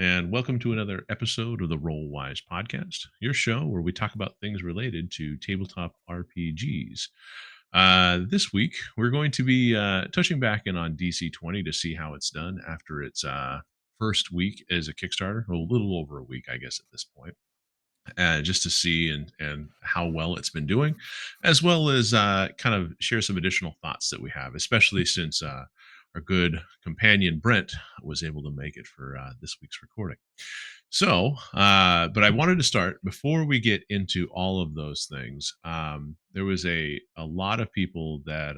and welcome to another episode of the Rollwise podcast, your show where we talk about things related to tabletop RPGs. This week, we're going to be touching back in on DC20 to see how it's done after its first week as a Kickstarter, well, a little over a week, I guess, at this point. Just to see and how well it's been doing, as well as kind of share some additional thoughts that we have, especially since our good companion Brent was able to make it for this week's recording. So, but I wanted to start before we get into all of those things. There was a lot of people that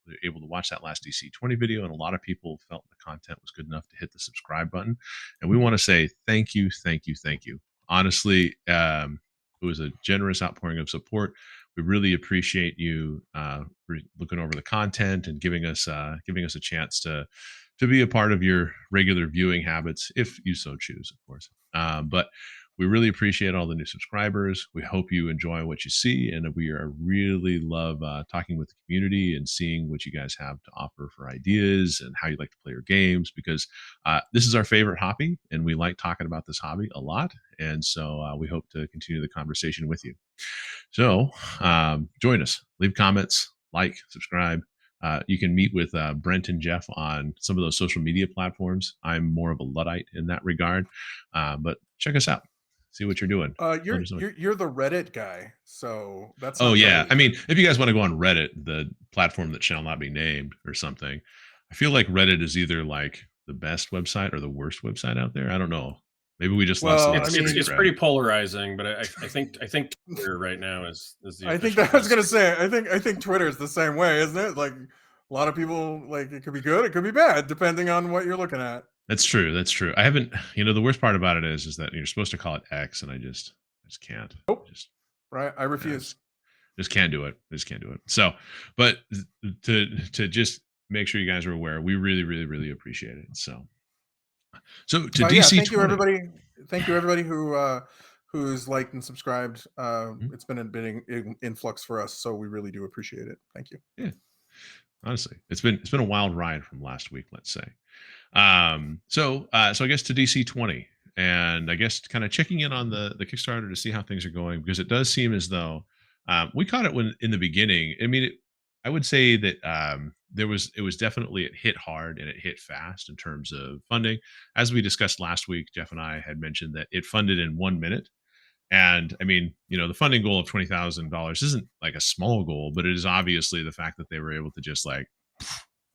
were able to watch that last DC20 video, and a lot of people felt the content was good enough to hit the subscribe button. And we want to say thank you, thank you, thank you. Honestly, it was a generous outpouring of support. We really appreciate you looking over the content and giving us a chance to be a part of your regular viewing habits, if you so choose, of course. But we really appreciate all the new subscribers. We hope you enjoy what you see, and we are really love talking with the community and seeing what you guys have to offer for ideas and how you like to play your games, because this is our favorite hobby, and we like talking about this hobby a lot. And so we hope to continue the conversation with you. So join us, leave comments, like, subscribe. You can meet with Brent and Jeff on some of those social media platforms. I'm more of a Luddite in that regard, but check us out. See what you're doing. You're the Reddit guy, so that Oh sounds yeah, right. I mean, if you guys want to go on Reddit, the platform that shall not be named or something, I feel like Reddit is either like the best website or the worst website out there. I don't know. Maybe we just lost a Well, lot I of It's mean, pretty polarizing, but I think Twitter right now is the I think official that I was best. gonna say. I think Twitter is the same way, isn't it? Like a lot of people, like it could be good, it could be bad, depending on what you're looking at. That's true. That's true. I haven't. The worst part about it is that you're supposed to call it X, and I just can't. Nope, Just right? I yeah, refuse. just can't do it. I just can't do it. So, but to just make sure you guys are aware, we really, really, really appreciate it. So to Yeah, DC thank you 20. everybody. Thank you everybody who's liked and subscribed. Mhm. It's been a big influx for us, so we really do appreciate it. Thank you. Yeah, honestly, it's been a wild ride from last week, let's say. So I guess to DC20, and I guess kind of checking in on the Kickstarter to see how things are going, because it does seem as though we caught it when in the beginning. I mean, I would say that it was definitely, it hit hard and it hit fast in terms of funding. As we discussed last week, Jeff and I had mentioned that it funded in 1 minute. And I mean, the funding goal of $20,000 isn't like a small goal, but it is obviously the fact that they were able to just like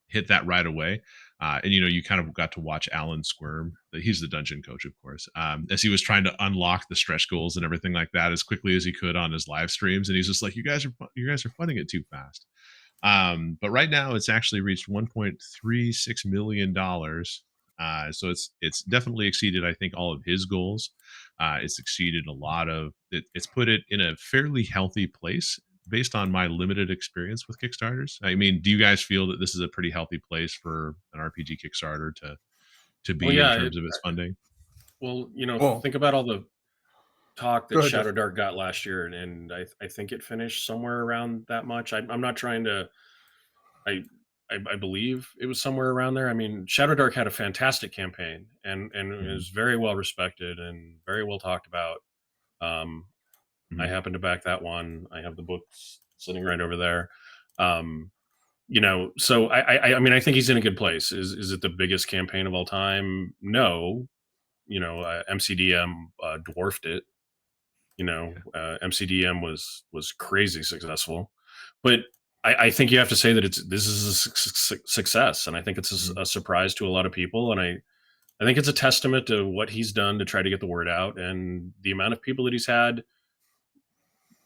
hit that right away. And you kind of got to watch Alan squirm. He's the dungeon coach, of course, as he was trying to unlock the stretch goals and everything like that as quickly as he could on his live streams. And he's just like, you guys are funding it too fast. But right now, it's actually reached $1.36 million. So it's definitely exceeded, I think, all of his goals. It's exceeded a lot of it. It's put it in a fairly healthy place based on my limited experience with Kickstarters. I mean, do you guys feel that this is a pretty healthy place for an RPG Kickstarter to Well, be in yeah. terms of its funding? Well, Think about all the talk go that ahead, Jeff. Shadow Dark got last year, and I think it finished somewhere around that much. I'm not trying to. I, I believe it was somewhere around there. I mean, Shadow Dark had a fantastic campaign, and it Mhm, was very well respected and very well talked about. Um, I mhm, happen to back that one. I have the books sitting right over there. Um, so I mean, I think he's in a good place. Is it the biggest campaign of all time? No. MCDM dwarfed it. yeah, MCDM was crazy successful, but I think you have to say that this is a success, and I think it's mhm, a surprise to a lot of people, and I think it's a testament to what he's done to try to get the word out, and the amount of people that he's had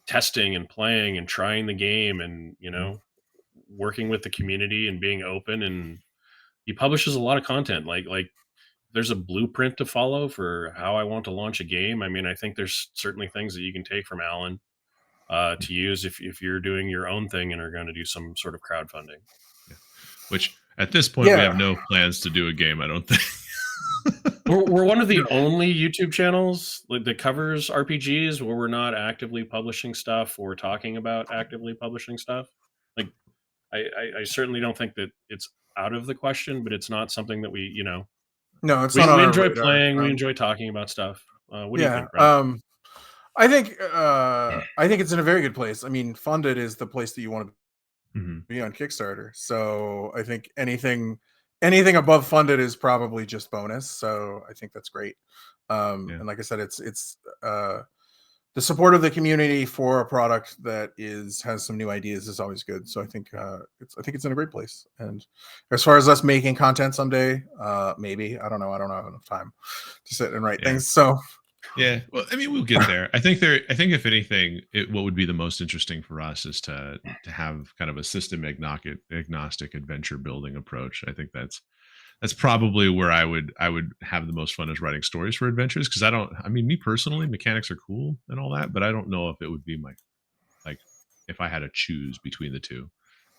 testing and playing and trying the game, and mhm, working with the community and being open. And he publishes a lot of content, like there's a blueprint to follow for how I want to launch a game. I mean, I think there's certainly things that you can take from Alan mhm, to use if you're doing your own thing and are going to do some sort of crowdfunding. yeah. Which at this point we have Yeah. no plans to do a game, I don't think. We're one of the No. only YouTube channels that covers RPGs where we're not actively publishing stuff or talking about actively publishing stuff. Like, I certainly don't think that it's out of the question, but it's not something that we No, it's We not on we our enjoy radar. playing. We enjoy talking about stuff. What do you Yeah. think, Brent? I think it's in a very good place. I mean, funded is the place that you want to Mhm. be on Kickstarter. So I think anything above funded is probably just bonus. So I think that's great. Yeah. And like I said, it's the support of the community for a product that has some new ideas is always good. So I think it's in a great place. And as far as us making content someday, maybe I don't know. I don't have enough time to sit and write Yeah. things. So Yeah. Well, I mean, we'll get there. I think if anything, what would be the most interesting for us is to have kind of a system agnostic adventure building approach. I think that's probably where I would have the most fun is writing stories for adventures because I mean me personally, mechanics are cool and all that, but I don't know if it would be my like if I had to choose between the two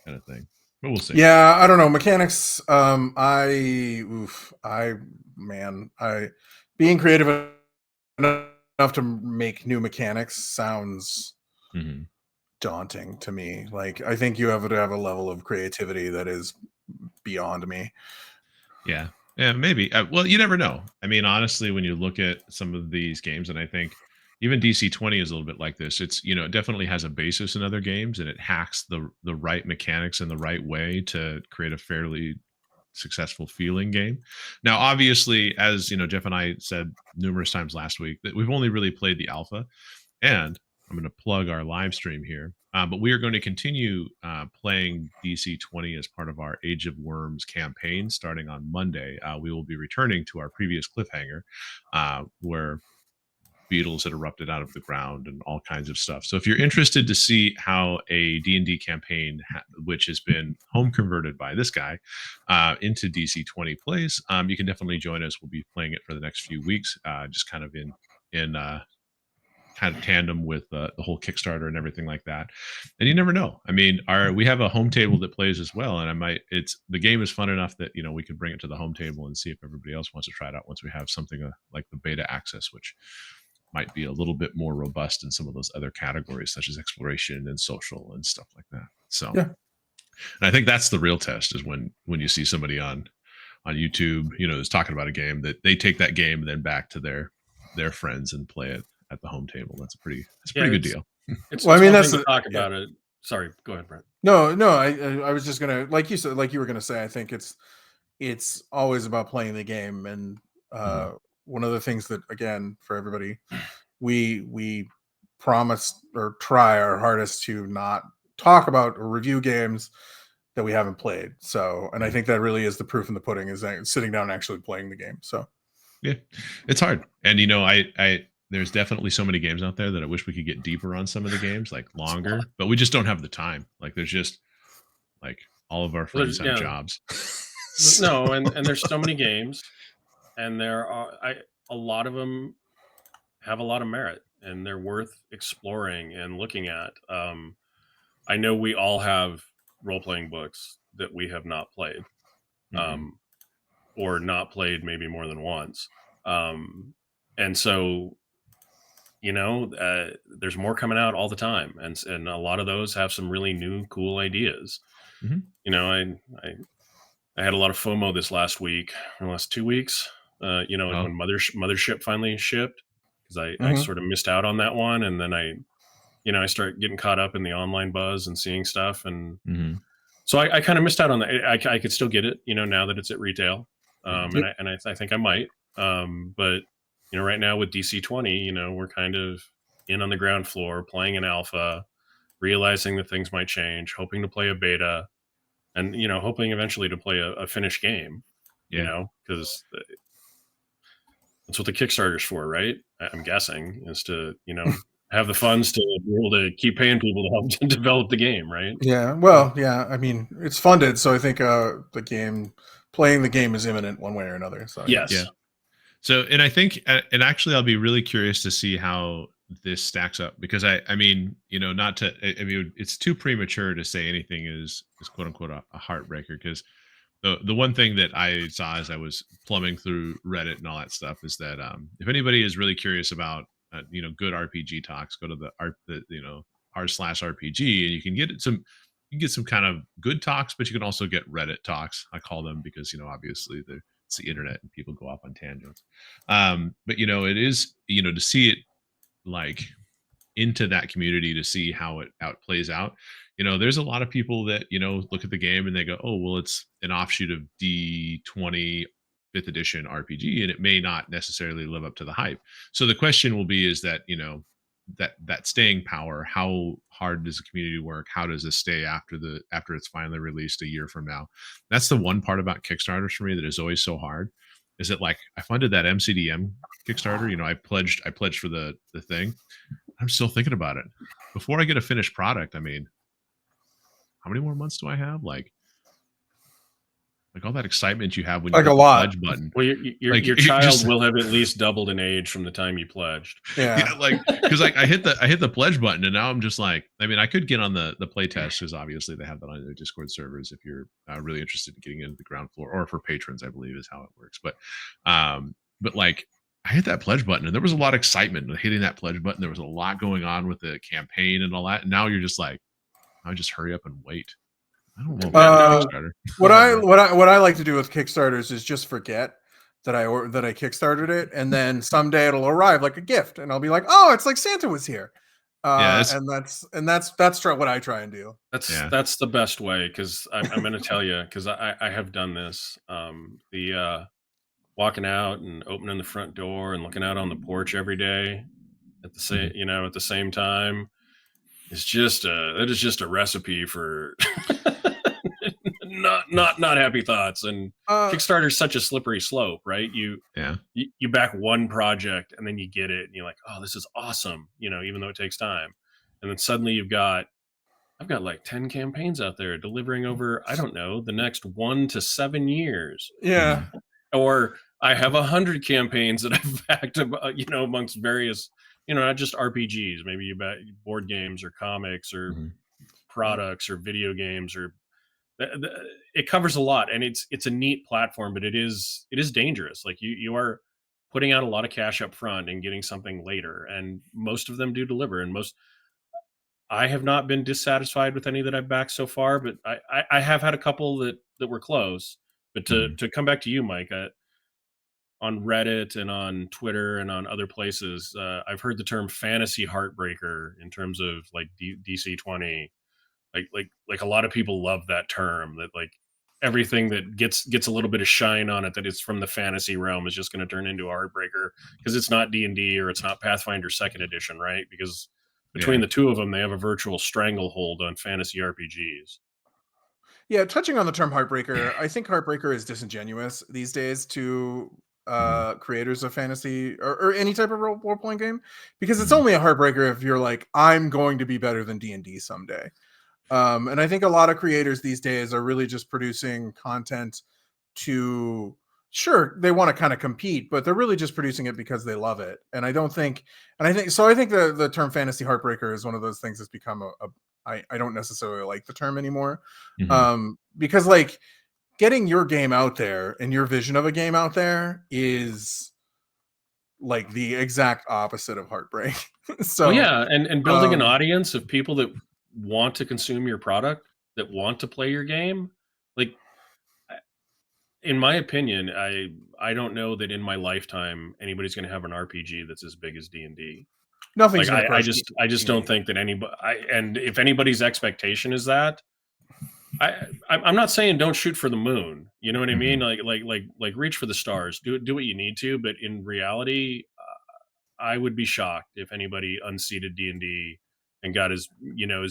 kind of thing. But we'll see. yeah, I don't know mechanics. I man, I being creative enough to make new mechanics sounds Mhm. daunting to me. Like I think you have to have a level of creativity that is beyond me. Yeah. Yeah, maybe. Well, you never know. I mean, honestly, when you look at some of these games, and I think even DC20 is a little bit like this. It's it definitely has a basis in other games, and it hacks the right mechanics in the right way to create a fairly successful feeling game. Now, obviously, as Jeff and I said numerous times last week, that we've only really played the alpha, and I'm going to plug our live stream here. But we are going to continue playing DC20 as part of our Age of Worms campaign starting on Monday. We will be returning to our previous cliffhanger where beetles had erupted out of the ground and all kinds of stuff. So if you're interested to see how a D&D campaign, which has been home converted by this guy into DC20 plays, you can definitely join us. We'll be playing it for the next few weeks, just kind of in kind of tandem with the whole Kickstarter and everything like that. And you never know. I mean, we have a home table that plays as well, and the game is fun enough that we could bring it to the home table and see if everybody else wants to try it out once we have something like the beta access, which might be a little bit more robust in some of those other categories such as exploration and social and stuff like that. So, Yeah. and I think that's the real test is when you see somebody on YouTube, is talking about a game that they take that game and then back to their friends and play it at the home table. That's a pretty good deal. It's Well, I mean one that's thing to talk yeah. about it. Sorry, go ahead, Brent. No, I was just gonna like you said, like you were gonna say. I think it's always about playing the game, and Mhm. one of the things that again for everybody, we promise or try our hardest to not talk about or review games that we haven't played. So, and I Yeah. think that really is the proof in the pudding is that sitting down and actually playing the game. So, Yeah, it's hard, and I there's definitely so many games out there that I wish we could get deeper on some of the games, like It's a lot. longer, but we just don't have the time. Like, there's just like all of our Well, friends have jobs. So, no, and there's so many games, and a lot of them have a lot of merit, and they're worth exploring and looking at. I know we all have role playing books that we have not played, mhm, um, or not played maybe more than once, and so there's more coming out all the time, and a lot of those have some really new, cool ideas. mhm. You know, I I had a lot of FOMO this last week, or last 2 weeks. Oh, When Mothership finally shipped, because I mhm. sort of missed out on that one, and then I start getting caught up in the online buzz and seeing stuff, and mhm, so I kind of missed out on that. I could still get it, now that it's at retail, mhm. Yep. I think I might. But right now with DC20, we're kind of in on the ground floor, playing an alpha, realizing that things might change, hoping to play a beta, and hoping eventually to play a finished game. Yeah. Because that's what the Kickstarter's for, right? I'm guessing is to have the funds to be able to keep paying people to help to develop the game, right? Yeah. Well, yeah. I mean, it's funded, so I think playing the game is imminent one way or another. So yeah. Yeah. Yes. So, and I think, and actually, I'll be really curious to see how this stacks up because I mean, not to, I mean, it's too premature to say anything is quote unquote a heartbreaker because the one thing that I saw as I was plumbing through Reddit and all that stuff is that if anybody is really curious about good RPG talks, go to the r/RPG and you can get some kind of good talks, but you can also get Reddit talks. I call them because obviously it's the internet and people go off on tangents. But it is, to see it like into that community, to see how it plays out. There's a lot of people that look at the game and they go, oh well, it's an offshoot of D20 5th edition RPG, and it may not necessarily live up to the hype. So the question will be, is that that staying power, how hard does the community work? How does this stay after it's finally released a year from now? That's the one part about Kickstarters for me that is always so hard, is that like I funded that MCDM Kickstarter. I pledged for the thing. I'm still thinking about it. Before I get a finished product, I mean, how many more months do I have? Like all that excitement you have when you Like hit a the lot. pledge button. Well, your Like, child just- will have at least doubled in age from the time you pledged. Yeah. Because like I hit the pledge button, and now I'm just like, I mean, I could get on the playtest, because obviously they have that on their Discord servers if you're really interested in getting into the ground floor, or for patrons, I believe is how it works. But like I hit that pledge button, and there was a lot of excitement hitting that pledge button. There was a lot going on with the campaign and all that. And now you're just like, I'll just hurry up and wait. I don't know. Kickstarter. What I like to do with Kickstarters is just forget that I Kickstarted it, and then someday it'll arrive like a gift, and I'll be like, oh, it's like Santa was here. And that's what I try and do. That's the best way, because I'm going to tell you, because I have done this. The walking out and opening the front door and looking out on the porch every day at the same at the same time is just a recipe for not happy thoughts. And Kickstarter is such a slippery slope, right? You back one project and then you get it and you're like, oh, this is awesome, even though it takes time. And then suddenly I've got like 10 campaigns out there delivering over, I don't know, the next 1 to 7 years. Yeah. Or I have 100 campaigns that I've backed, amongst various, not just RPGs. Maybe you back board games or comics or products or video games, or it covers a lot, and it's a neat platform, but it is dangerous. Like you are putting out a lot of cash up front and getting something later, and most of them do deliver. And I have not been dissatisfied with any that I've backed so far, but I have had a couple that were close. But to come back to you, Mike, on Reddit and on Twitter and on other places, I've heard the term fantasy heartbreaker in terms of like DC20. Like a lot of people love that term, that like everything that gets a little bit of shine on it that is from the fantasy realm is just going to turn into a heartbreaker, because it's not D&D or it's not Pathfinder 2nd edition, right? Because between the two of them, they have a virtual stranglehold on fantasy RPGs. Yeah, touching on the term heartbreaker, I think heartbreaker is disingenuous these days to creators of fantasy or any type of role-playing game, because it's only a heartbreaker if you're like, I'm going to be better than D&D someday. And I think a lot of creators these days are really just producing content to, sure, they want to kind of compete, but they're really just producing it because they love it. And I think the term fantasy heartbreaker is one of those things that's become I don't necessarily like the term anymore. Because like getting your game out there and your vision of a game out there is like the exact opposite of heartbreak. So and building an audience of people that want to consume your product, that want to play your game. Like, in my opinion, I don't know that in my lifetime anybody's going to have an RPG that's as big as D&D. Nothing's like I just don't think that anybody. And if anybody's expectation is that, I'm not saying don't shoot for the moon. You know what I mean? Like reach for the stars. Do what you need to. But in reality, I would be shocked if anybody unseated D&D and got as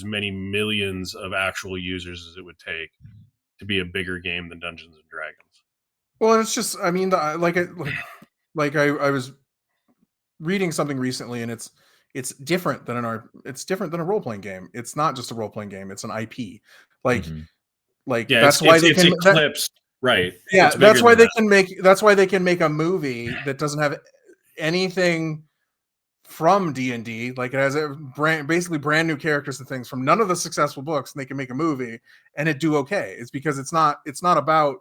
many millions of actual users as it would take to be a bigger game than Dungeons and Dragons. Well, it's just, I mean, I was reading something recently, and it's different than a role-playing game. It's not just a role-playing game, it's an IP. That's why they can eclipsed, right? Yeah, that's why they can make a movie that doesn't have anything from D&D. Like, it has basically brand new characters and things from none of the successful books, and they can make a movie and it do okay. It's because it's not about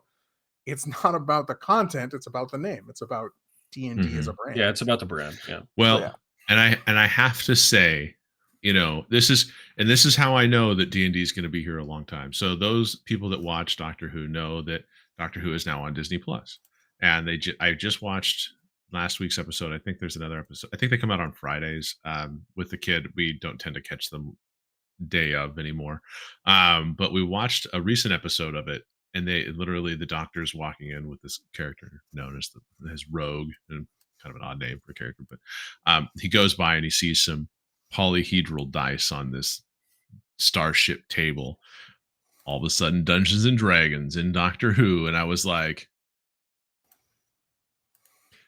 the content, it's about the name. It's about D&D as a brand. Yeah, it's about the brand. Yeah. Well, so, yeah. And I have to say, this is how I know that D&D is going to be here a long time. So those people that watch Doctor Who know that Doctor Who is now on Disney Plus. and I just watched last week's episode. I think there's another episode. I think they come out on Fridays. With the kid, we don't tend to catch them day of anymore. But we watched a recent episode of it, and they literally the doctor's walking in with this character known as Rogue, and kind of an odd name for a character, but he goes by and he sees some polyhedral dice on this starship table. All of a sudden, Dungeons and Dragons and Doctor Who, and I was like,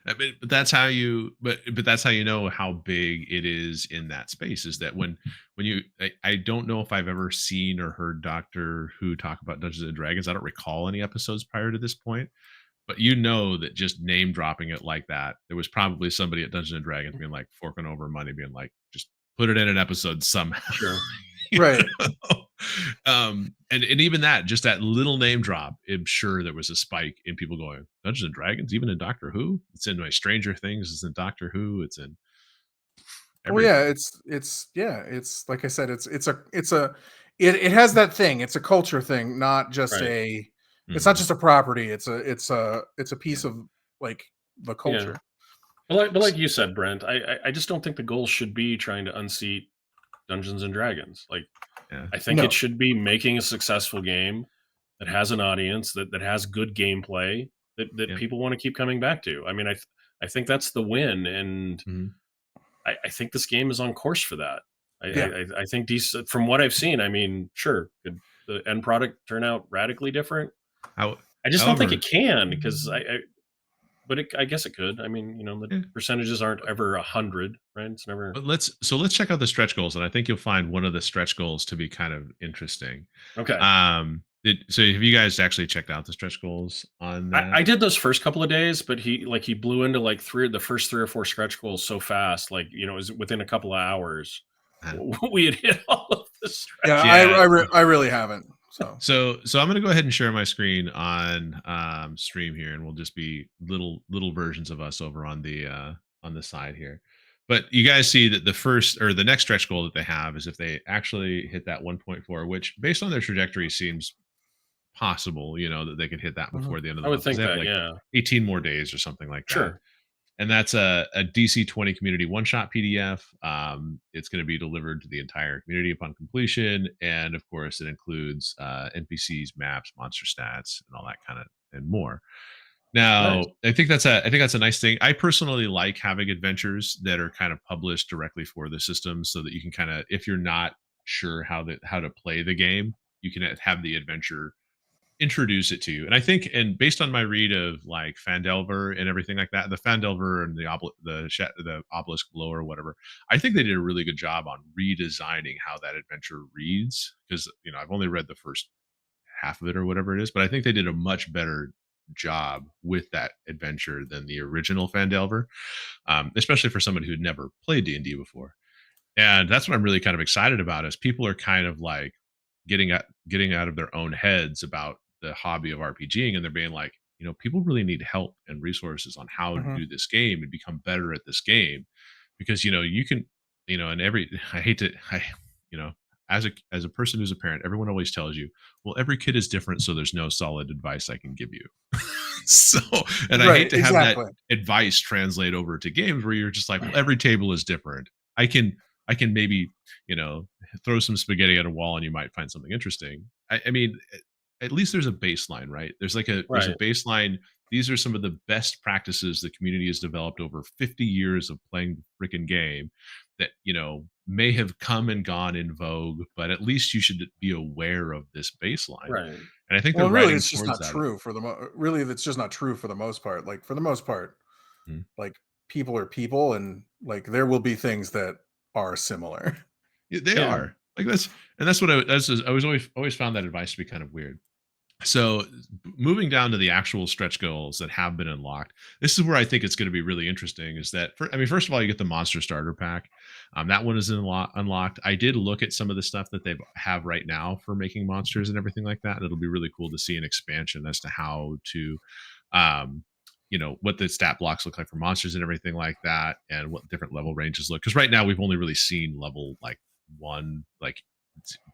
but that's how you but that's how you know how big it is in that space, is that when you I don't know if I've ever seen or heard Doctor Who talk about Dungeons and Dragons. I don't recall any episodes prior to this point, but you know that just name dropping it like that, there was probably somebody at Dungeons and Dragons being like forking over money, being like, just put it in an episode somehow. Sure. Right. And even that, just that little name drop, I'm sure there was a spike in people going, Dungeons and Dragons, even in Doctor Who. It's in my Stranger Things, it's in Doctor Who, it's in Well, everything. yeah, it's like I said, it has that thing. It's a culture thing, not just Right. it's not Mhm. just a property. It's a piece Yeah. of like the Yeah. culture. But like you said, Brent, I just don't think the goal should be trying to unseat Dungeons and Dragons. Like, Yeah. I think it No. should be making a successful game that has an audience, that has good gameplay, that Yeah. people want to keep coming back to. I mean, I think that's the win, and Mhm. I think this game is on course for that. Yeah. I think these, from what I've seen, I mean, sure, could the end product turn out radically different? How, I just don't think however, it can, because but I guess it could. I mean, the yeah. percentages aren't ever 100, right? It's never. But let's check out the stretch goals, and I think you'll find one of the stretch goals to be kind of interesting. Okay. So have you guys actually checked out the stretch goals on that? I did those first couple of days, but he blew into like the first 3 or 4 stretch goals so fast, like, it was within a couple of hours. Uh, We had hit all of the Yeah, stretch. Yeah. I really haven't. So So I'm gonna go ahead and share my screen on stream here, and we'll just be little versions of us over on the side here. But you guys see that the first or the next stretch goal that they have is if they actually hit that 1.4, which based on their trajectory seems possible, that they could hit that mhm. before the end of I the would month, because think they have that, like yeah. 18 more days or something like that. Sure. And that's a DC20 community one shot PDF. It's going to be delivered to the entire community upon completion, and of course, it includes NPCs, maps, monster stats, and all that kind of and more. Nice. Now, I think that's a nice thing. I personally like having adventures that are kind of published directly for the system, so that you can kind of, if you're not sure how to play the game, you can have the adventure introduce it to you. And I think, and based on my read of like Fandelver and everything like that, the Fandelver and the obelisk blow or whatever, I think they did a really good job on redesigning how that adventure reads. Because I've only read the first half of it or whatever it is, but I think they did a much better job with that adventure than the original Fandelver, especially for someone who'd never played D&D before. And that's what I'm really kind of excited about, is people are kind of like getting out of their own heads about the hobby of RPGing, and they're being like, people really need help and resources on how to Mhm. do this game and become better at this game, because you can, and I hate to you know as a person who's a parent, everyone always tells you, well, every kid is different, so there's no solid advice I can give you. So, and I hate Right, to have that exactly. advice translate over to games where you're just like, well, every table is different. I can maybe, throw some spaghetti at a wall and you might find something interesting. I mean, at least there's a baseline, right? There's a Right. baseline. These are some of the best practices the community has developed over 50 years of playing the freaking game that, may have come and gone in vogue, but at least you should be aware of this baseline. Right. And I think Well, they're and really, writing it's just towards not that. true for really, that's just not true for the most part. Like, for the most part, Mhm. like, people are people, and like there will be things that are similar. Yeah, they Yeah. are like that's what I was always found that advice to be kind of weird. So, moving down to the actual stretch goals that have been unlocked, this is where I think it's going to be really interesting. Is that, first of all, you get the monster starter pack. That one is unlocked. I did look at some of the stuff that they have right now for making monsters and everything like that, and it'll be really cool to see an expansion as to how to, um, what the stat blocks look like for monsters and everything like that, and what different level ranges look. Because right now we've only really seen level like one, like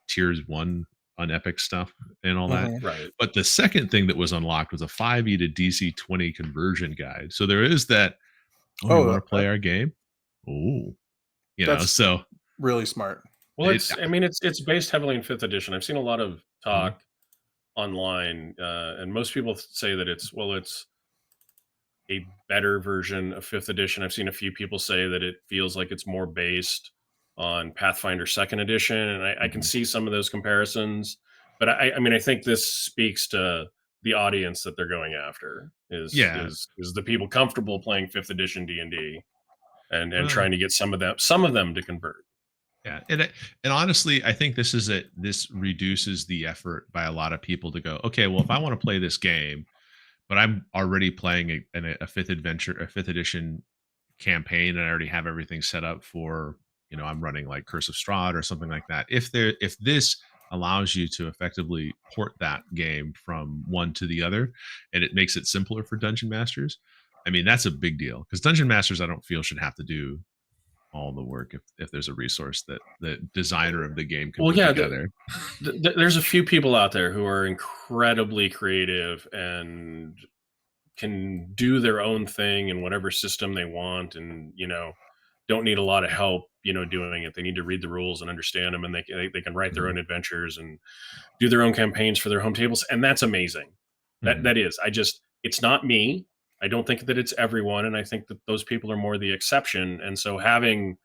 tiers one unepic stuff and all that. Mhm. Right. But the second thing that was unlocked was a 5e to DC20 conversion guide. So there is that. Oh, you Oh, want to play our game? Oh, that's so really smart. Well, it. I mean, it's based heavily in fifth edition. I've seen a lot of Mhm. talk online, and most people say that it's a better version of fifth edition. I've seen a few people say that it feels like it's more based on Pathfinder second edition, and I can Mhm. see some of those comparisons. But I mean, I think this speaks to the audience that they're going after Yeah. is the people comfortable playing fifth edition D&D and Well, trying to get some of them to convert. yeah, and honestly, I think this reduces the effort by a lot of people to go, okay, well, if I want to play this game, but I'm already playing a fifth edition campaign, and I already have everything set up for, I'm running like Curse of Strahd or something like that. If this allows you to effectively port that game from one to the other, and it makes it simpler for dungeon masters, I mean, that's a big deal, because dungeon masters, I don't feel, should have to do all the work if there's a resource that the designer of the game can Well, put yeah, together. there's a few people out there who are incredibly creative and can do their own thing in whatever system they want, and don't need a lot of help doing it. They need to read the rules and understand them, and they can write their Mhm, own adventures and do their own campaigns for their home tables, and that's amazing. that mhm, that is I just It's not me. I don't think that it's everyone, and I think that those people are more the exception. And so having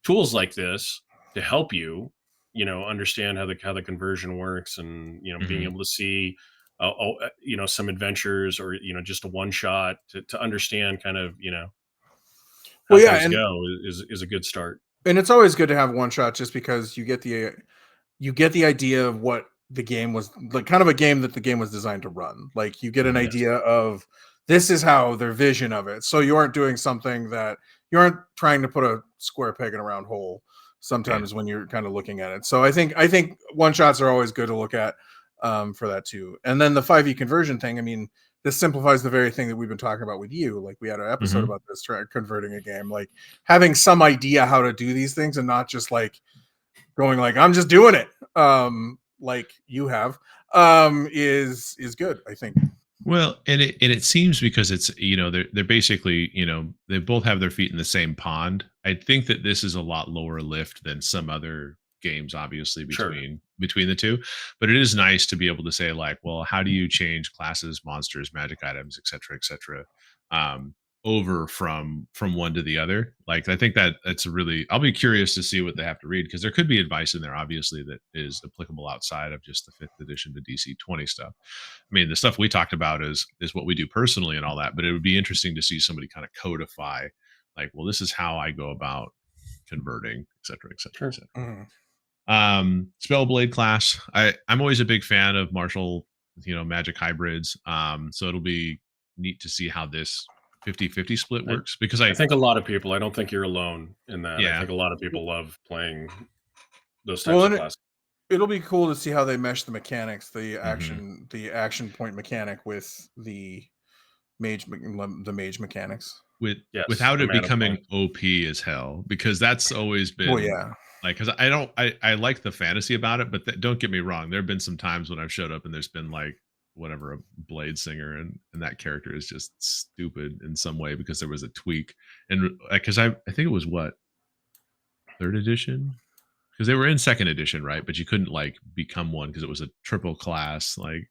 tools like this to help you understand how the conversion works, and being mhm. able to see some adventures, or just a one shot to understand kind of how Well, yeah, things and go is a good start. it's always good to have one shot just because you get the idea of what the game was like, kind of a game that the game was designed to run. Like you get an Mhm. Yes. idea of this is how their vision of it. So you aren't doing something that you aren't trying to put a square peg in a round hole Yeah. sometimes when you're kind of looking at it. So I think one shots are always good to look at for that too. And then the 5e conversion thing, I mean, this simplifies the very thing that we've been talking about with you. Like we had an episode Mhm. about this, converting a game, like having some idea how to do these things and not just like going like I'm just doing it like you have is good, I think. Well, and it seems, because it's, they're basically, they both have their feet in the same pond. I think that this is a lot lower lift than some other games, obviously, Sure. between the two. But it is nice to be able to say, like, well, how do you change classes, monsters, magic items, et cetera, um, over from one to the other? Like, I think that's a really, I'll be curious to see what they have to read, because there could be advice in there, obviously, that is applicable outside of just the fifth edition to DC20 stuff. I mean, the stuff we talked about is what we do personally and all that, but it would be interesting to see somebody kind of codify, like, well, this is how I go about converting, et cetera, et cetera, et Sure. cetera. Mhm. Spellblade class. I'm always a big fan of martial, magic hybrids. So it'll be neat to see how this 50-50 split I, works, because I think a lot of people, I don't think you're alone in that. I yeah. think a lot of people love playing those Well, types of and classes. it'll be cool to see how they mesh the mechanics, the Mhm. action point mechanic with the mage mechanics. with Yes, without the it mana becoming point. OP as hell, because that's always Well, been yeah. like, because I don't I like the fantasy about it, but don't get me wrong, there have been some times when I've showed up and there's been like whatever, a blade singer, and that character is just stupid in some way because there was a tweak. And because I think it was what, third edition, because they were in second edition, right? But you couldn't like become one because it was a triple class, like.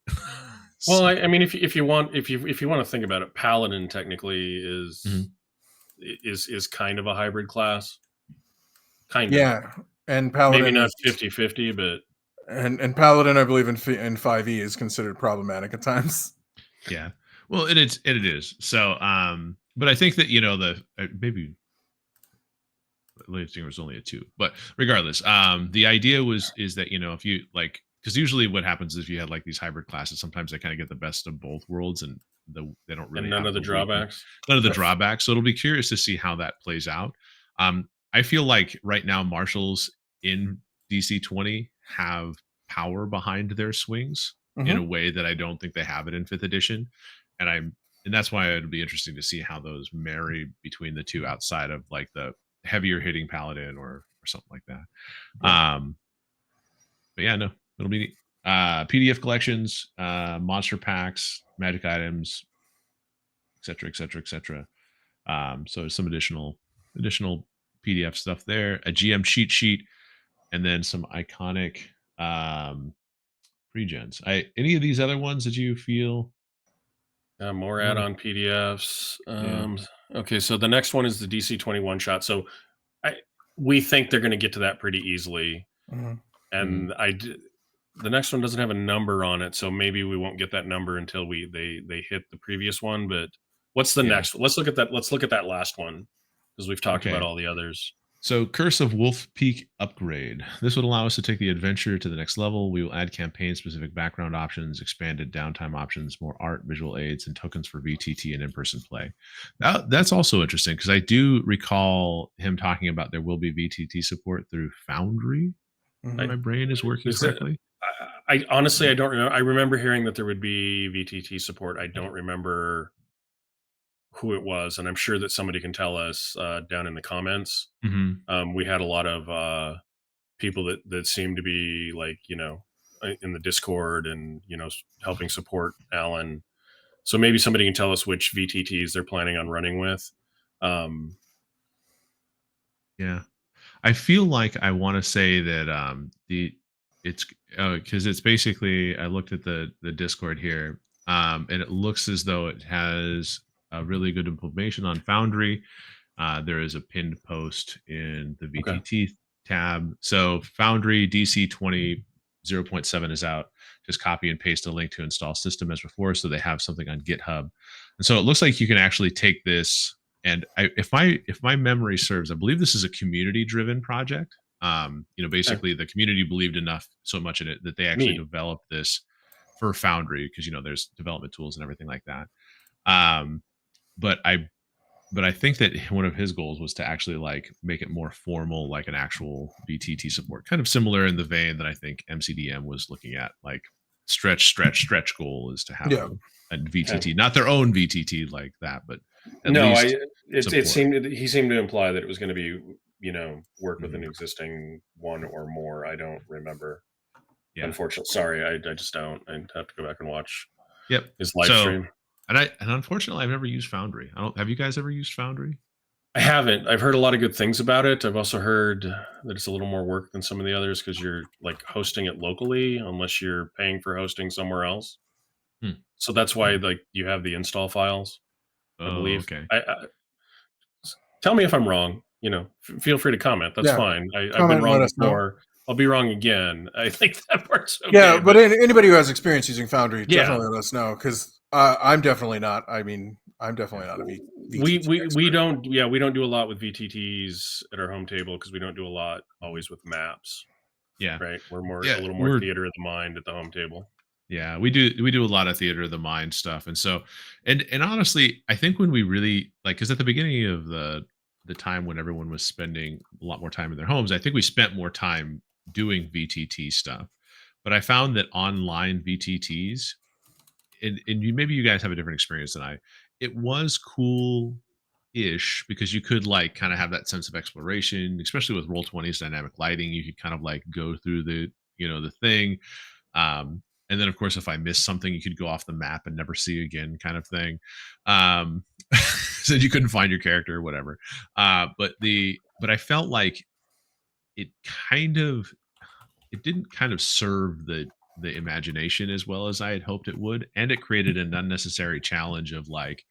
Well, So, I mean, if you want to think about it, paladin technically mhm. is kind of a hybrid class, kind of. Yeah, and Maybe paladin not is 50-50, but and paladin, I believe in 5e is considered problematic at times. Yeah. Well, it is. So, but I think that, the maybe latest thing was only a two, but regardless, the idea is that, if you like, because usually what happens is if you have like these hybrid classes, sometimes they kind of get the best of both worlds, and they don't and really none have of the the weakness, drawbacks. none of the That's drawbacks. So it'll be curious to see how that plays out. I feel like right now marshals in DC20 have power behind their swings in a mhm. way that I don't think they have it in fifth edition, and that's why it'd be interesting to see how those marry between the two, outside of like the heavier hitting paladin or something like that. Yeah. But yeah, no, it'll be neat. PDF collections, monster packs, magic items, etc., etc., etc. So some additional PDF stuff there, a GM cheat sheet, and then some iconic pre-gens. Any of these other ones that you feel? More Wanna- add-on PDFs. Yeah. Okay, so the next one is the DC20 one shot. So we think they're going to get to that pretty easily, Mhm. and the next one doesn't have a number on it, so maybe we won't get that number until they hit the previous one. But what's the next one? Let's look at that. Let's look at that last one because we've talked about Okay. all the others. So, Curse of Wolf Peak upgrade. This would allow us to take the adventure to the next level. We will add campaign-specific background options, expanded downtime options, more art, visual aids, and tokens for VTT and in-person play. That's also interesting because I do recall him talking about there will be VTT support through Foundry. Mhm. My brain is working Is there- correctly. I honestly I don't remember. I remember hearing that there would be VTT support. I don't remember who it was, and I'm sure that somebody can tell us down in the comments. Mm-hmm. We had a lot of people that seem to be like in the Discord and helping support Alan. So maybe somebody can tell us which VTTs they're planning on running with. Yeah. I feel like I want to say that it's because it's basically I looked at the Discord here, and it looks as though it has a really good implementation on Foundry. There is a pinned post in the Okay. VTT tab. So Foundry DC20 0.7 is out. Just copy and paste a link to install system as before, so they have something on GitHub. And so it looks like you can actually take this. And if my memory serves, I believe this is a community-driven project. Basically the community believed enough so much in it that they actually developed this for Foundry because there's development tools and everything like that. But I think that one of his goals was to actually like make it more formal, like an actual VTT support, kind of similar in the vein that I think MCDM was looking at. Like stretch goal is to have a VTT, not their own VTT like that, but at least it seemed he seemed to imply that it was going to be work with an existing one or more. I don't remember. Yeah. Unfortunately, sorry, I just don't. I'd have to go back and watch. Yep. His live stream. And unfortunately I've never used Foundry. Have you guys ever used Foundry? I haven't. I've heard a lot of good things about it. I've also heard that it's a little more work than some of the others because you're like hosting it locally unless you're paying for hosting somewhere else. So that's why like you have the install files. I believe. Okay. Tell me if I'm wrong. Feel free to comment. That's fine. I've been wrong before. I'll be wrong again. I think that part's okay. Yeah, but anybody who has experience using Foundry, definitely let us know because I'm definitely not. I mean, I'm definitely not a VTT we don't do a lot with VTTs at our home table because we don't do a lot always with maps. Yeah, right. We're a little more theater of the mind at the home table. Yeah, we do a lot of theater of the mind stuff, and so and honestly, I think when we really like, because at the beginning of the time when everyone was spending a lot more time in their homes, I think we spent more time doing VTT stuff. But I found that online VTTs, and maybe you guys have a different experience than I. It was cool ish because you could like kind of have that sense of exploration, especially with Roll20's dynamic lighting. You could kind of like go through the the thing. And then of course if I missed something you could go off the map and never see again kind of thing. So you couldn't find your character or whatever. But I felt like it didn't kind of serve the imagination as well as I had hoped it would, and it created an unnecessary challenge of like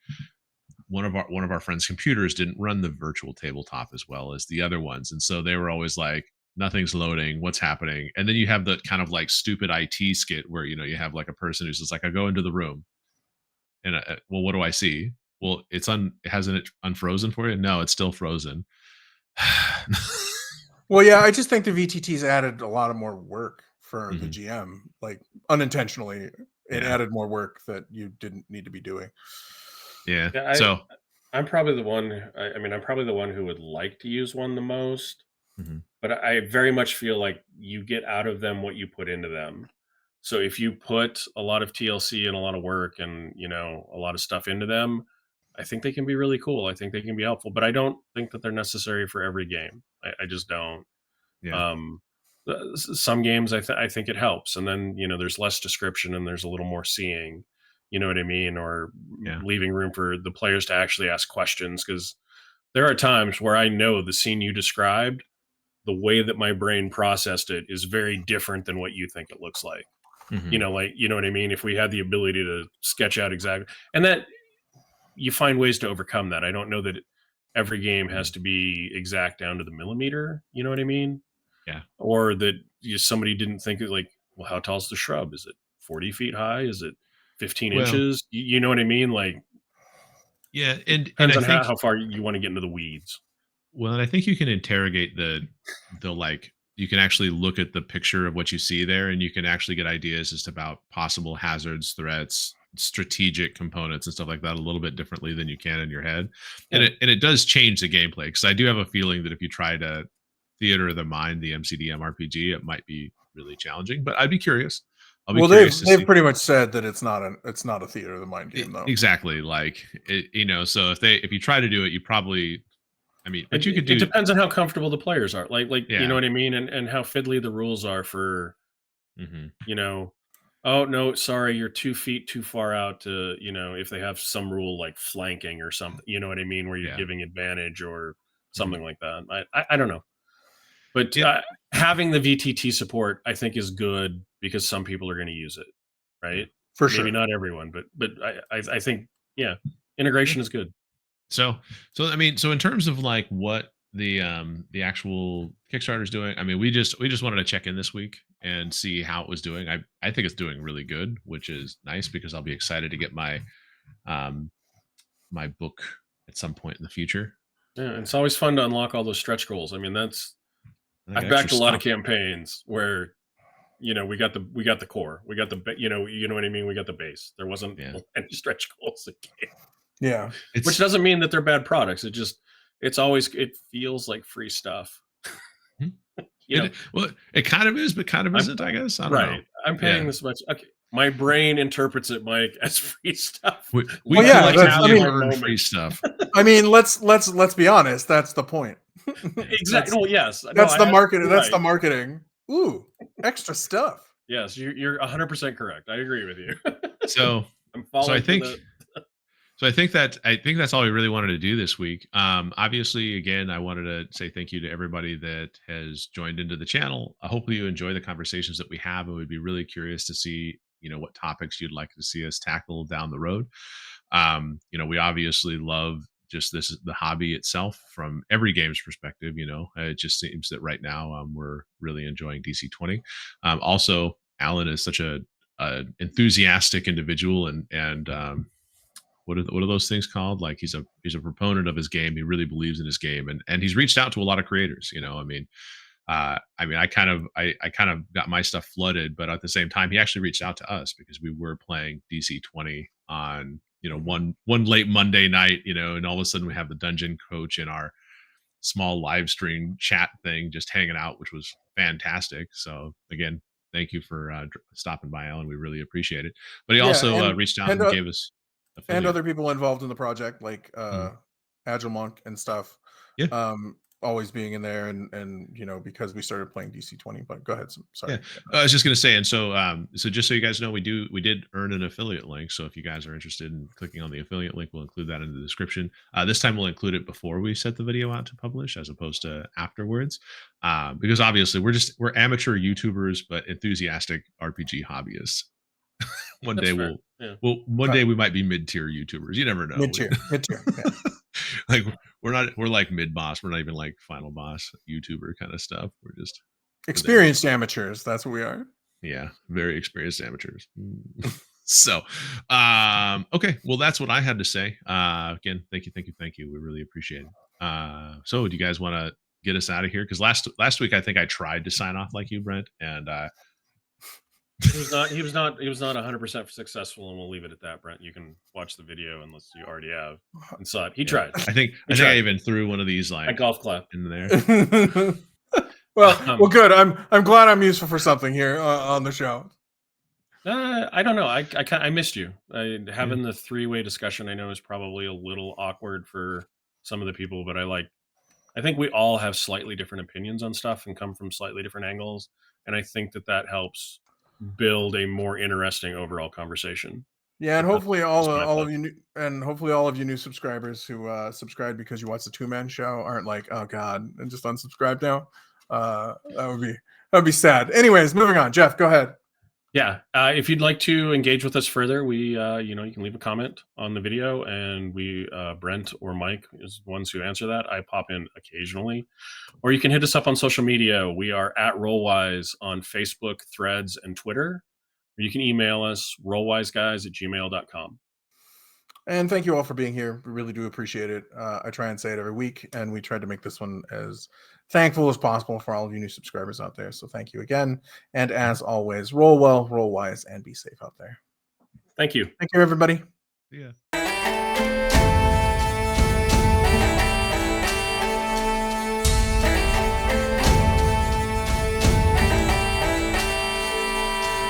one of our friends' computers didn't run the virtual tabletop as well as the other ones, and so they were always like, nothing's loading, what's happening? And then you have the kind of like stupid IT skit where you have like a person who's just like, I go into the room and well, what do I see? Well, hasn't it unfrozen for you? No, it's still frozen. Well, yeah, I just think the VTTs added a lot of more work for the GM, like unintentionally. It added more work that you didn't need to be doing. Yeah. So I'm probably the one. I'm probably the one who would like to use one the most. But I very much feel like you get out of them what you put into them. So if you put a lot of TLC and a lot of work and a lot of stuff into them, I think they can be really cool. I think they can be helpful, but I don't think that they're necessary for every game. I just don't. Yeah. some games I think it helps, and then there's less description and there's a little more seeing, you know what I mean, or Yeah. leaving room for the players to actually ask questions, because there are times where I know the scene you described, the way that my brain processed it is very different than what you think it looks like. Mhm. Like, you know what I mean? If we had the ability to sketch out exactly, and that you find ways to overcome that. I don't know that every game has to be exact down to the millimeter. You know what I mean? Yeah. Or that somebody didn't think of, like, well, how tall is the shrub? Is it 40 feet high? Is it 15 Well, inches? You know what I mean? Like, yeah, it and depends I on think how far you want to get into the weeds. well, and I think you can interrogate the like you can actually look at the picture of what you see there, and you can actually get ideas as to about possible hazards, threats, strategic components, and stuff like that a little bit differently than you can in your head. And Yeah. it does change the gameplay, because I do have a feeling that if you try to theater of the mind, the MCDM RPG, it might be really challenging. But I'd be curious. I'll be Well, curious to they've see. pretty much said that it's not a theater of the mind game, though. Exactly, like so if you try to do it, you probably, I mean, but It, you could it do, depends on how comfortable the players are. Like you know yeah. what I mean? And how fiddly the rules are for, Hmm. oh no, sorry, you're 2 feet too far out to, if they have some rule like flanking or something, you know what I mean, where you're Yeah. giving advantage or Hmm. something like that. I don't know. But Yep. having the VTT support, I think, is good because some people are going to use it, Yeah. right? For Maybe sure. not everyone, but I think, yeah, Yeah. integration is good. So I mean, so in terms of like what the actual Kickstarter is doing, I mean, we just wanted to check in this week and see how it was doing. I think it's doing really good, which is nice, because I'll be excited to get um my book at some point in the future. Yeah, and it's always fun to unlock all those stretch goals. I mean, I got I've extra backed a lot of stuff. campaigns where we got the core, we got the you know what I mean, we got the base. There wasn't Yeah. any stretch goals again, Yeah. which It's doesn't mean that they're bad products. It feels like free stuff. hmm, You know, well, it kind of is, but kind of I'm isn't, I guess. I don't know. right. I'm paying Yeah. this much. Okay, my brain interprets it, Mike, as free stuff. We Well, Let yeah, me that's. I have collectively have mean, my earned moment. free stuff. I mean, let's be honest. That's the point. Yeah. Exactly. Well, yes. No, That's the market. you're That's right. the marketing. Ooh, extra stuff. Yes, you're 100% correct. I agree with you. So I'm so I falling for think the. I think that's all we really wanted to do this week. Obviously, again, I wanted to say thank you to everybody that has joined into the channel. I hope you enjoy the conversations that we have, and we'd be really curious to see, what topics you'd like to see us tackle down the road. We obviously love just the hobby itself from every game's perspective. It just seems that right now we're really enjoying DC20. Also, Alan is such a enthusiastic individual, and what are those things called? Like, he's a proponent of his game. He really believes in his game, and he's reached out to a lot of creators. I kind of got my stuff flooded, but at the same time, he actually reached out to us because we were playing DC20 on one late Monday night, and all of a sudden we have the dungeon coach in our small live stream chat thing, just hanging out, which was fantastic. So again, thank you for stopping by, Alan. We really appreciate it. But he Yeah, also and reached out and and gave us and affiliate. other people involved in the project, like Mhm. Agile Monk and stuff. Yeah. Always being in there, and because we started playing DC20. But go ahead. Yeah, Sorry. I was just gonna say, and so just so you guys know, we did earn an affiliate link. So if you guys are interested in clicking on the affiliate link, we'll include that in the description. This time we'll include it before we set the video out to publish, as opposed to afterwards, because obviously we're amateur YouTubers, but enthusiastic RPG hobbyists. One That's day fair. Yeah. one day we might be mid tier YouTubers. You never know. Mid tier. Yeah. Like, we're like mid boss. We're not even like final boss YouTuber kind of stuff. We're just Experienced amateurs. That's what we are. Yeah, very experienced amateurs. So, okay, well, that's what I had to say. Again, thank you. We really appreciate it. So, do you guys want to get us out of here? Because last week I think I tried to sign off like you, Brent, and He was not. He was not. He was not 100% successful, and we'll leave it at that. Brent, you can watch the video unless you already have and saw it. He tried. I think I even threw one of these A like golf clap. in there. well, good. I'm glad I'm useful for something here on the show. I don't know. I missed you. Having the 3-way discussion, I know, is probably a little awkward for some of the people, but I like I think we all have slightly different opinions on stuff and come from slightly different angles, and I think that helps build a more interesting overall conversation. Yeah, and But hopefully that's my all of thought. you hopefully all of you new subscribers who subscribed because you watched the two-man show aren't like, oh god, and just unsubscribe now. That would be sad. Anyways, moving on. Jeff, go ahead. Yeah, if you'd like to engage with us further, we you can leave a comment on the video, and we Brent or Mike is the ones who answer that. I pop in occasionally, or you can hit us up on social media. We are at rolewise on Facebook, Threads, and Twitter. Or you can email us rollwiseguys@gmail.com. And thank you all for being here. We really do appreciate it. I try and say it every week, and we tried to make this one as thankful as possible for all of you new subscribers out there. So thank you again. And as always, roll well, roll wise, and be safe out there. Thank you. Thank you, everybody. Yeah.